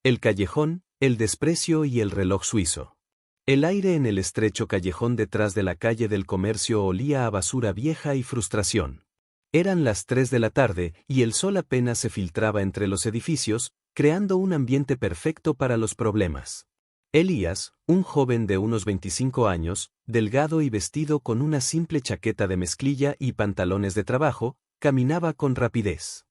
El callejón, el desprecio y el reloj suizo. El aire en el estrecho callejón detrás de la calle del comercio olía a basura vieja y frustración. Eran las 3 de la tarde y el sol apenas se filtraba entre los edificios, creando un ambiente perfecto para los problemas. Elías, un joven de unos 25 años, delgado y vestido con una simple chaqueta de mezclilla y pantalones de trabajo, caminaba con rapidez.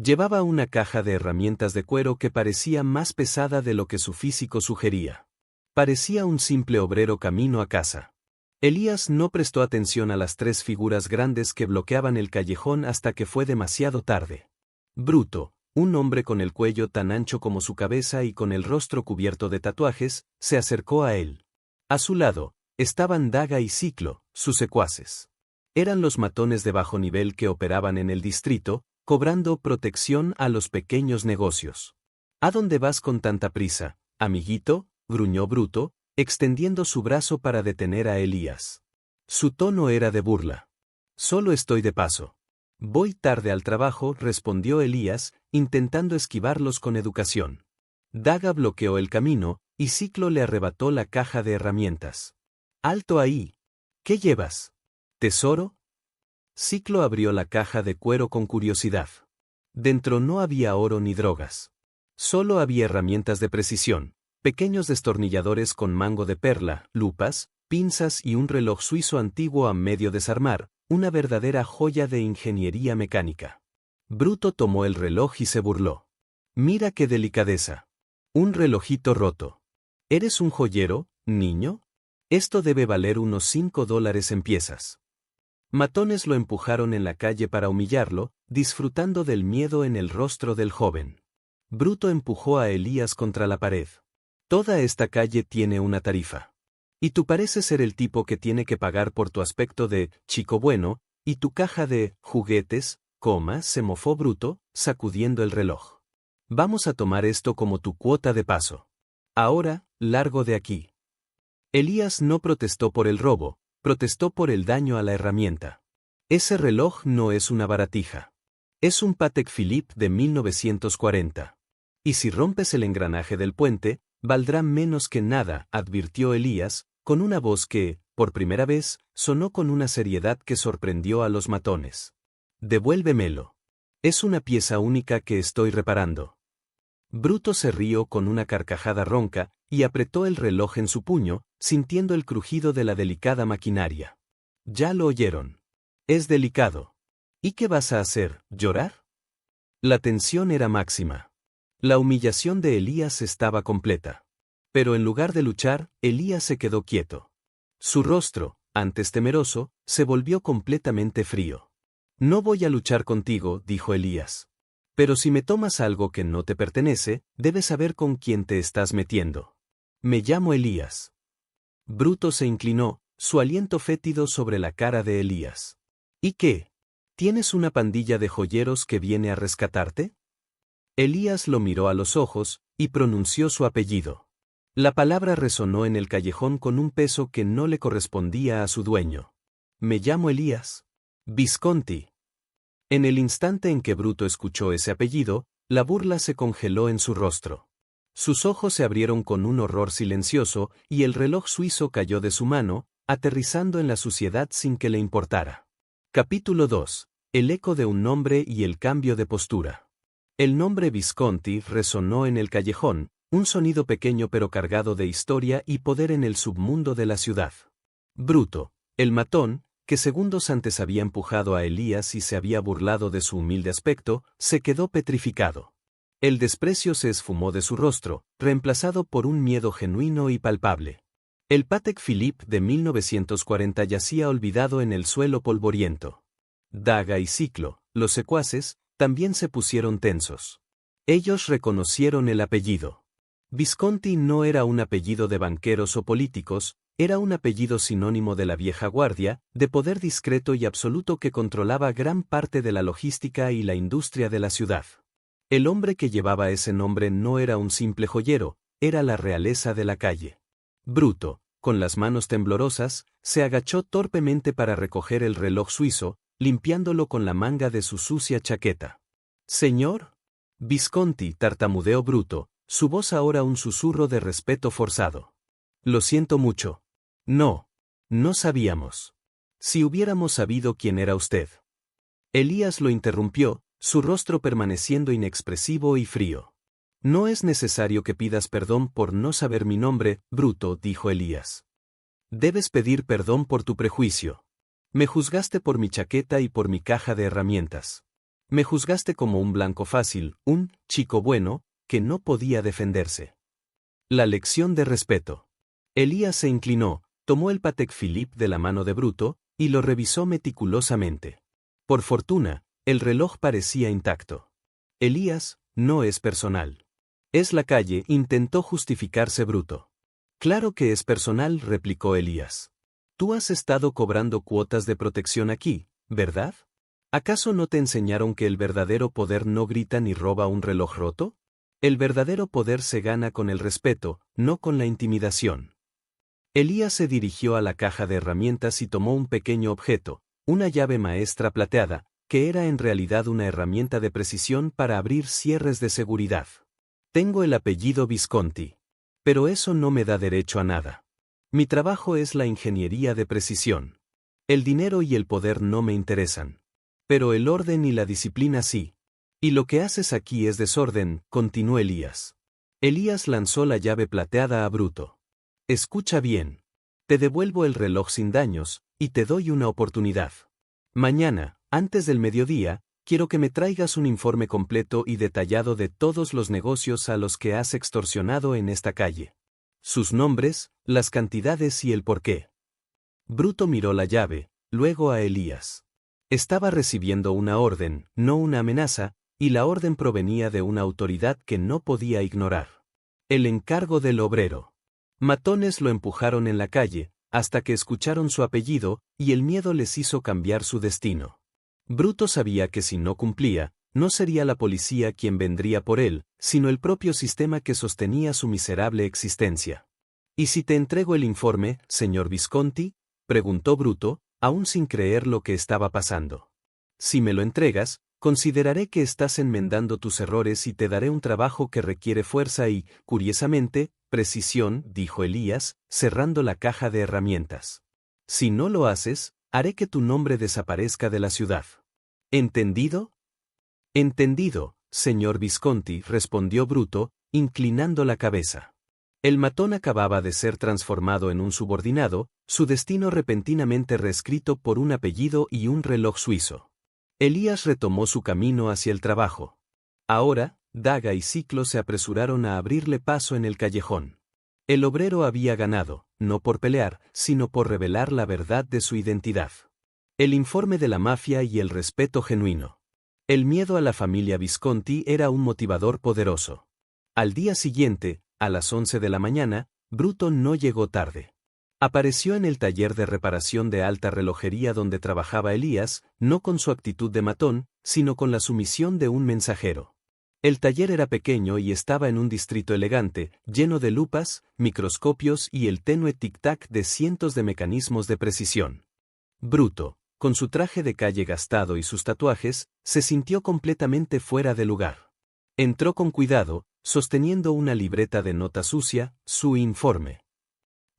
Llevaba una caja de herramientas de cuero que parecía más pesada de lo que su físico sugería. Parecía un simple obrero camino a casa. Elías no prestó atención a las 3 figuras grandes que bloqueaban el callejón hasta que fue demasiado tarde. Bruto, un hombre con el cuello tan ancho como su cabeza y con el rostro cubierto de tatuajes, se acercó a él. A su lado, estaban Daga y Ciclo, sus secuaces. Eran los matones de bajo nivel que operaban en el distrito, cobrando protección a los pequeños negocios. ¿A dónde vas con tanta prisa, amiguito?, gruñó Bruto, extendiendo su brazo para detener a Elías. Su tono era de burla. Solo estoy de paso. Voy tarde al trabajo, respondió Elías, intentando esquivarlos con educación. Daga bloqueó el camino, y Ciclo le arrebató la caja de herramientas. ¡Alto ahí! ¿Qué llevas? ¿Tesoro? Ciclo abrió la caja de cuero con curiosidad. Dentro no había oro ni drogas. Solo había herramientas de precisión, pequeños destornilladores con mango de perla, lupas, pinzas y un reloj suizo antiguo a medio desarmar, una verdadera joya de ingeniería mecánica. Bruto tomó el reloj y se burló. Mira qué delicadeza. Un relojito roto. ¿Eres un joyero, niño? Esto debe valer unos $5 en piezas. Matones lo empujaron en la calle para humillarlo, disfrutando del miedo en el rostro del joven. Bruto empujó a Elías contra la pared. Toda esta calle tiene una tarifa. Y tú pareces ser el tipo que tiene que pagar por tu aspecto de chico bueno, y tu caja de juguetes, se mofó Bruto, sacudiendo el reloj. Vamos a tomar esto como tu cuota de paso. Ahora, largo de aquí. Elías no protestó por el robo, protestó por el daño a la herramienta. Ese reloj no es una baratija. Es un Patek Philippe de 1940. Y si rompes el engranaje del puente, valdrá menos que nada, advirtió Elías, con una voz que, por primera vez, sonó con una seriedad que sorprendió a los matones. Devuélvemelo. Es una pieza única que estoy reparando. Bruto se rió con una carcajada ronca, y apretó el reloj en su puño, sintiendo el crujido de la delicada maquinaria. Ya lo oyeron. Es delicado. ¿Y qué vas a hacer, llorar? La tensión era máxima. La humillación de Elías estaba completa. Pero en lugar de luchar, Elías se quedó quieto. Su rostro, antes temeroso, se volvió completamente frío. No voy a luchar contigo, dijo Elías. Pero si me tomas algo que no te pertenece, debes saber con quién te estás metiendo. Me llamo Elías. Bruto se inclinó, su aliento fétido sobre la cara de Elías. ¿Y qué? ¿Tienes una pandilla de joyeros que viene a rescatarte? Elías lo miró a los ojos, y pronunció su apellido. La palabra resonó en el callejón con un peso que no le correspondía a su dueño. Me llamo Elías. Visconti. En el instante en que Bruto escuchó ese apellido, la burla se congeló en su rostro. Sus ojos se abrieron con un horror silencioso y el reloj suizo cayó de su mano, aterrizando en la suciedad sin que le importara. Capítulo 2. El eco de un nombre y el cambio de postura. El nombre Visconti resonó en el callejón, un sonido pequeño pero cargado de historia y poder en el submundo de la ciudad. Bruto, el matón, que segundos antes había empujado a Elías y se había burlado de su humilde aspecto, se quedó petrificado. El desprecio se esfumó de su rostro, reemplazado por un miedo genuino y palpable. El Patek Philippe de 1940 yacía olvidado en el suelo polvoriento. Daga y Ciclo, los secuaces, también se pusieron tensos. Ellos reconocieron el apellido. Visconti no era un apellido de banqueros o políticos, era un apellido sinónimo de la vieja guardia, de poder discreto y absoluto que controlaba gran parte de la logística y la industria de la ciudad. El hombre que llevaba ese nombre no era un simple joyero, era la realeza de la calle. Bruto, con las manos temblorosas, se agachó torpemente para recoger el reloj suizo, limpiándolo con la manga de su sucia chaqueta. «Señor?» Visconti, tartamudeó Bruto, Su voz ahora un susurro de respeto forzado. Lo siento mucho. No. No sabíamos. Si hubiéramos sabido quién era usted. Elías lo interrumpió, su rostro permaneciendo inexpresivo y frío. No es necesario que pidas perdón por no saber mi nombre, bruto, dijo Elías. Debes pedir perdón por tu prejuicio. Me juzgaste por mi chaqueta y por mi caja de herramientas. Me juzgaste como un blanco fácil, un chico bueno, que no podía defenderse. La lección de respeto. Elías se inclinó, tomó el Patek Philippe de la mano de Bruto, y lo revisó meticulosamente. Por fortuna, el reloj parecía intacto. Elías, no es personal. Es la calle, intentó justificarse Bruto. Claro que es personal, replicó Elías. Tú has estado cobrando cuotas de protección aquí, ¿verdad? ¿Acaso no te enseñaron que el verdadero poder no grita ni roba un reloj roto? El verdadero poder se gana con el respeto, no con la intimidación. Elías se dirigió a la caja de herramientas y tomó un pequeño objeto, una llave maestra plateada, que era en realidad una herramienta de precisión para abrir cierres de seguridad. Tengo el apellido Visconti. Pero eso no me da derecho a nada. Mi trabajo es la ingeniería de precisión. El dinero y el poder no me interesan. Pero el orden y la disciplina sí. Y lo que haces aquí es desorden, continuó Elías. Elías lanzó la llave plateada a Bruto. Escucha bien. Te devuelvo el reloj sin daños, y te doy una oportunidad. Mañana, antes del mediodía, quiero que me traigas un informe completo y detallado de todos los negocios a los que has extorsionado en esta calle. Sus nombres, las cantidades y el porqué. Bruto miró la llave, luego a Elías. Estaba recibiendo una orden, no una amenaza, y la orden provenía de una autoridad que no podía ignorar. El encargo del obrero. Matones lo empujaron en la calle, hasta que escucharon su apellido, y el miedo les hizo cambiar su destino. Bruto sabía que si no cumplía, no sería la policía quien vendría por él, sino el propio sistema que sostenía su miserable existencia. ¿Y si te entrego el informe, señor Visconti?, preguntó Bruto, aún sin creer lo que estaba pasando. Si me lo entregas, consideraré que estás enmendando tus errores y te daré un trabajo que requiere fuerza y, curiosamente, precisión, dijo Elías, cerrando la caja de herramientas. Si no lo haces, haré que tu nombre desaparezca de la ciudad. ¿Entendido? Entendido, señor Visconti, respondió Bruto, inclinando la cabeza. El matón acababa de ser transformado en un subordinado, su destino repentinamente reescrito por un apellido y un reloj suizo. Elías retomó su camino hacia el trabajo. Ahora, Daga y Ciclo se apresuraron a abrirle paso en el callejón. El obrero había ganado, no por pelear, sino por revelar la verdad de su identidad. El informe de la mafia y el respeto genuino. El miedo a la familia Visconti era un motivador poderoso. Al día siguiente, a las 11 de la mañana, Bruto no llegó tarde. Apareció en el taller de reparación de alta relojería donde trabajaba Elías, no con su actitud de matón, sino con la sumisión de un mensajero. El taller era pequeño y estaba en un distrito elegante, lleno de lupas, microscopios y el tenue tic-tac de cientos de mecanismos de precisión. Bruto, con su traje de calle gastado y sus tatuajes, se sintió completamente fuera de lugar. Entró con cuidado, sosteniendo una libreta de nota sucia, su informe.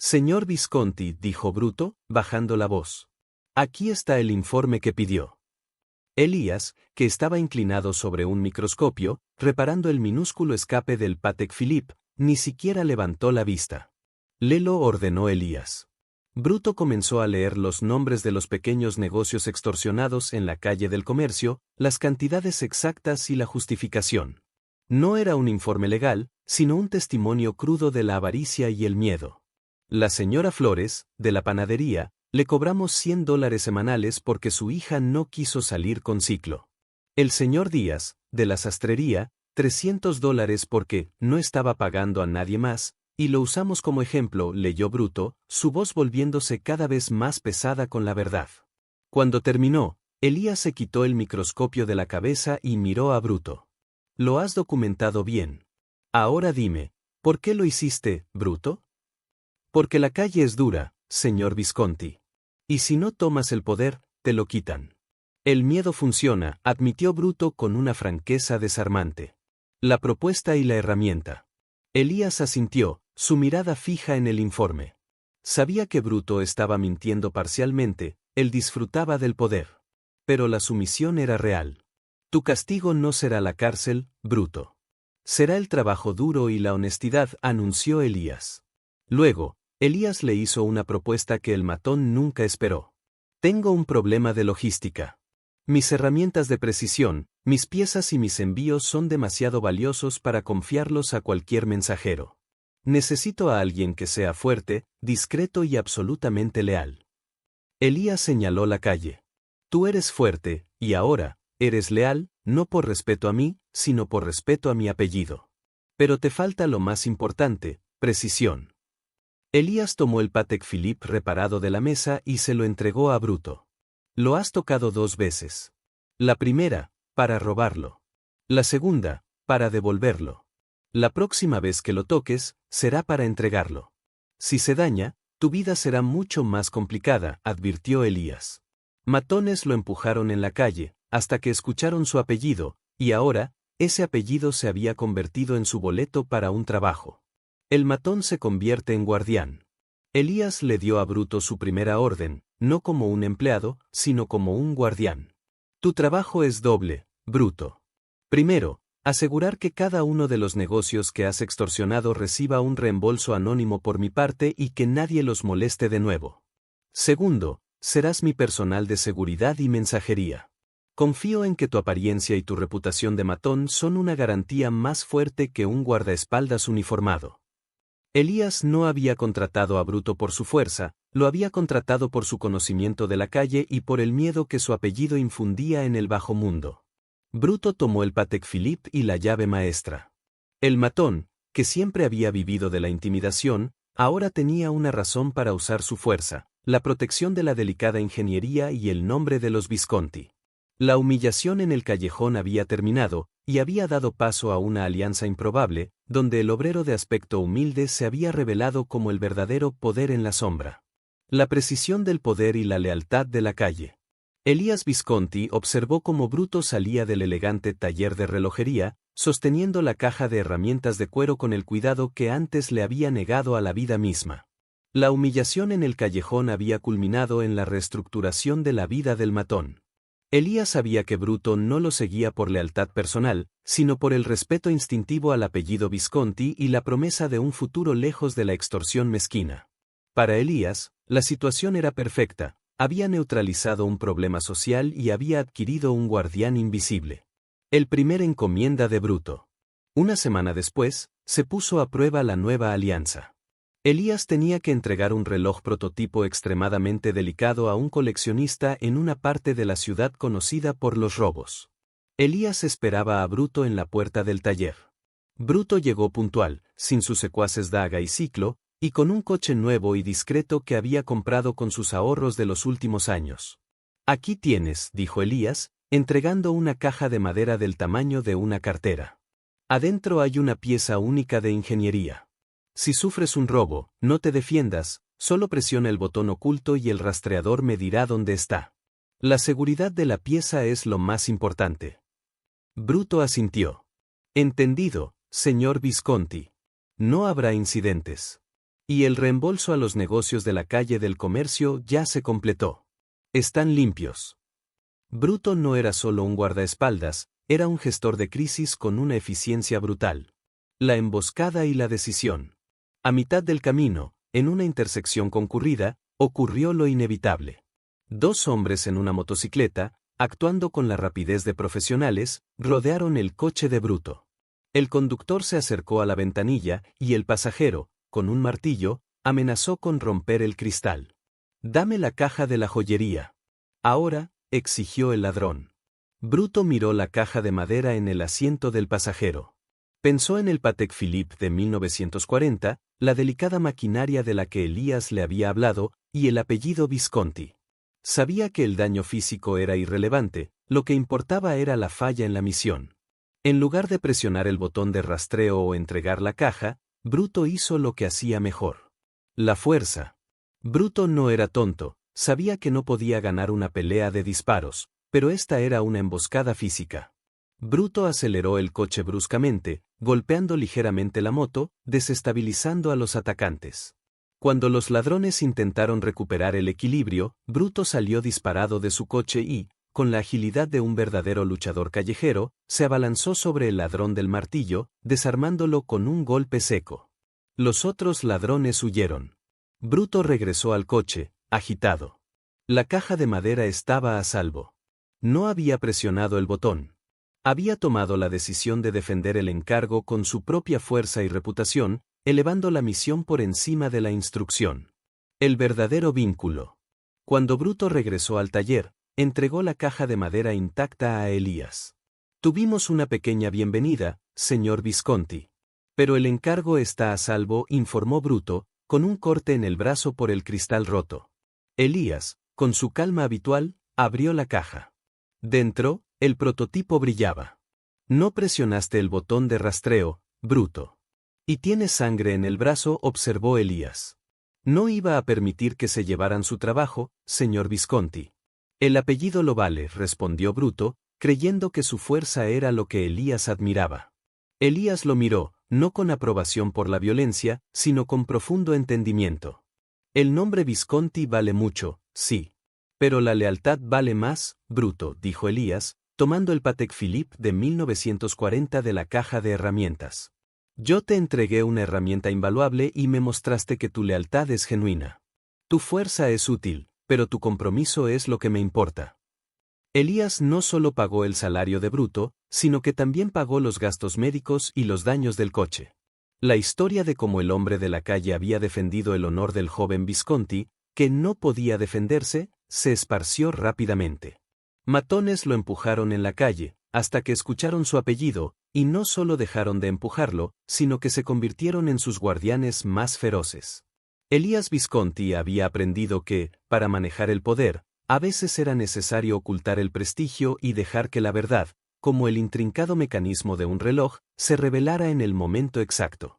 Señor Visconti, dijo Bruto, bajando la voz. Aquí está el informe que pidió. Elías, que estaba inclinado sobre un microscopio, reparando el minúsculo escape del Patek Philippe, ni siquiera levantó la vista. Léelo, ordenó Elías. Bruto comenzó a leer los nombres de los pequeños negocios extorsionados en la calle del Comercio, las cantidades exactas y la justificación. No era un informe legal, sino un testimonio crudo de la avaricia y el miedo. La señora Flores, de la panadería, le cobramos $100 semanales porque su hija no quiso salir con Ciclo. El señor Díaz, de la sastrería, $300 porque no estaba pagando a nadie más, y lo usamos como ejemplo, leyó Bruto, su voz volviéndose cada vez más pesada con la verdad. Cuando terminó, Elías se quitó el microscopio de la cabeza y miró a Bruto. Lo has documentado bien. Ahora dime, ¿por qué lo hiciste, Bruto? Porque la calle es dura, señor Visconti. Y si no tomas el poder, te lo quitan. El miedo funciona, admitió Bruto con una franqueza desarmante. La propuesta y la herramienta. Elías asintió, su mirada fija en el informe. Sabía que Bruto estaba mintiendo parcialmente, él disfrutaba del poder. Pero la sumisión era real. Tu castigo no será la cárcel, Bruto. Será el trabajo duro y la honestidad, anunció Elías. Luego, Elías le hizo una propuesta que el matón nunca esperó. Tengo un problema de logística. Mis herramientas de precisión, mis piezas y mis envíos son demasiado valiosos para confiarlos a cualquier mensajero. Necesito a alguien que sea fuerte, discreto y absolutamente leal. Elías señaló la calle. Tú eres fuerte, y ahora, eres leal, no por respeto a mí, sino por respeto a mi apellido. Pero te falta lo más importante, precisión. Elías tomó el Patek Philippe reparado de la mesa y se lo entregó a Bruto. Lo has tocado 2 veces. La primera, para robarlo. La segunda, para devolverlo. La próxima vez que lo toques, será para entregarlo. Si se daña, tu vida será mucho más complicada, advirtió Elías. Matones lo empujaron en la calle, hasta que escucharon su apellido, y ahora, ese apellido se había convertido en su boleto para un trabajo. El matón se convierte en guardián. Elías le dio a Bruto su primera orden, no como un empleado, sino como un guardián. Tu trabajo es doble, Bruto. Primero, asegurar que cada uno de los negocios que has extorsionado reciba un reembolso anónimo por mi parte y que nadie los moleste de nuevo. Segundo, serás mi personal de seguridad y mensajería. Confío en que tu apariencia y tu reputación de matón son una garantía más fuerte que un guardaespaldas uniformado. Elías no había contratado a Bruto por su fuerza, lo había contratado por su conocimiento de la calle y por el miedo que su apellido infundía en el bajo mundo. Bruto tomó el Patek Philippe y la llave maestra. El matón, que siempre había vivido de la intimidación, ahora tenía una razón para usar su fuerza, la protección de la delicada ingeniería y el nombre de los Visconti. La humillación en el callejón había terminado, y había dado paso a una alianza improbable, donde el obrero de aspecto humilde se había revelado como el verdadero poder en la sombra. La precisión del poder y la lealtad de la calle. Elías Visconti observó cómo Bruto salía del elegante taller de relojería, sosteniendo la caja de herramientas de cuero con el cuidado que antes le había negado a la vida misma. La humillación en el callejón había culminado en la reestructuración de la vida del matón. Elías sabía que Bruto no lo seguía por lealtad personal, sino por el respeto instintivo al apellido Visconti y la promesa de un futuro lejos de la extorsión mezquina. Para Elías, la situación era perfecta, había neutralizado un problema social y había adquirido un guardián invisible. El primer encomienda de Bruto. Una semana después, se puso a prueba la nueva alianza. Elías tenía que entregar un reloj prototipo extremadamente delicado a un coleccionista en una parte de la ciudad conocida por los robos. Elías esperaba a Bruto en la puerta del taller. Bruto llegó puntual, sin sus secuaces Daga y Ciclo, y con un coche nuevo y discreto que había comprado con sus ahorros de los últimos años. Aquí tienes, dijo Elías, entregando una caja de madera del tamaño de una cartera. Adentro hay una pieza única de ingeniería. Si sufres un robo, no te defiendas, solo presiona el botón oculto y el rastreador me dirá dónde está. La seguridad de la pieza es lo más importante. Bruto asintió. Entendido, señor Visconti. No habrá incidentes. Y el reembolso a los negocios de la calle del comercio ya se completó. Están limpios. Bruto no era solo un guardaespaldas, era un gestor de crisis con una eficiencia brutal. La emboscada y la decisión. A mitad del camino, en una intersección concurrida, ocurrió lo inevitable. 2 hombres en una motocicleta, actuando con la rapidez de profesionales, rodearon el coche de Bruto. El conductor se acercó a la ventanilla y el pasajero, con un martillo, amenazó con romper el cristal. «Dame la caja de la joyería». «Ahora», exigió el ladrón. Bruto miró la caja de madera en el asiento del pasajero. Pensó en el Patek Philippe de 1940, la delicada maquinaria de la que Elías le había hablado, y el apellido Visconti. Sabía que el daño físico era irrelevante, lo que importaba era la falla en la misión. En lugar de presionar el botón de rastreo o entregar la caja, Bruto hizo lo que hacía mejor. La fuerza. Bruto no era tonto, sabía que no podía ganar una pelea de disparos, pero esta era una emboscada física. Bruto aceleró el coche bruscamente, golpeando ligeramente la moto, desestabilizando a los atacantes. Cuando los ladrones intentaron recuperar el equilibrio, Bruto salió disparado de su coche y, con la agilidad de un verdadero luchador callejero, se abalanzó sobre el ladrón del martillo, desarmándolo con un golpe seco. Los otros ladrones huyeron. Bruto regresó al coche, agitado. La caja de madera estaba a salvo. No había presionado el botón. Había tomado la decisión de defender el encargo con su propia fuerza y reputación, elevando la misión por encima de la instrucción. El verdadero vínculo. Cuando Bruto regresó al taller, entregó la caja de madera intacta a Elías. Tuvimos una pequeña bienvenida, señor Visconti. Pero el encargo está a salvo, informó Bruto, con un corte en el brazo por el cristal roto. Elías, con su calma habitual, abrió la caja. Dentro, el prototipo brillaba. No presionaste el botón de rastreo, Bruto. Y tienes sangre en el brazo, observó Elías. No iba a permitir que se llevaran su trabajo, señor Visconti. El apellido lo vale, respondió Bruto, creyendo que su fuerza era lo que Elías admiraba. Elías lo miró, no con aprobación por la violencia, sino con profundo entendimiento. El nombre Visconti vale mucho, sí. Pero la lealtad vale más, Bruto, dijo Elías, tomando el Patek Philippe de 1940 de la caja de herramientas. Yo te entregué una herramienta invaluable y me mostraste que tu lealtad es genuina. Tu fuerza es útil, pero tu compromiso es lo que me importa. Elías no solo pagó el salario de Bruto, sino que también pagó los gastos médicos y los daños del coche. La historia de cómo el hombre de la calle había defendido el honor del joven Visconti, que no podía defenderse, se esparció rápidamente. Matones lo empujaron en la calle, hasta que escucharon su apellido, y no solo dejaron de empujarlo, sino que se convirtieron en sus guardianes más feroces. Elías Visconti había aprendido que, para manejar el poder, a veces era necesario ocultar el prestigio y dejar que la verdad, como el intrincado mecanismo de un reloj, se revelara en el momento exacto.